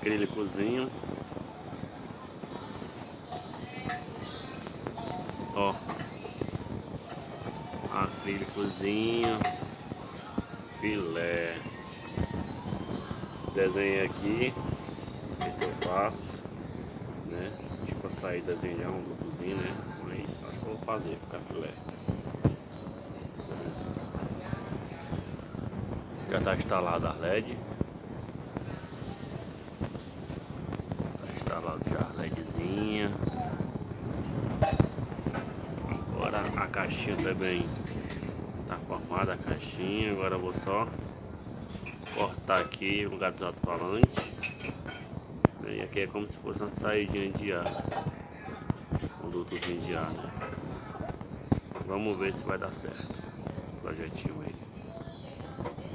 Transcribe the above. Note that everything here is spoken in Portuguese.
acrílicozinho. Ó, acrílicozinho, filé. Desenhei aqui, não sei se eu faço, né? Tipo açaí, desenhar um dutozinho, né? Mas acho que eu vou fazer, ficar filé. Já tá instalada a LED. Tá instalado já a LEDzinha. Agora a caixinha também tá formada, a caixinha. Agora eu vou só cortar aqui o lugar dos alto-falantes. E aqui é como se fosse uma saída de ar, um dutozinho de ar, né? Vamos ver se vai dar certo o projetinho aí.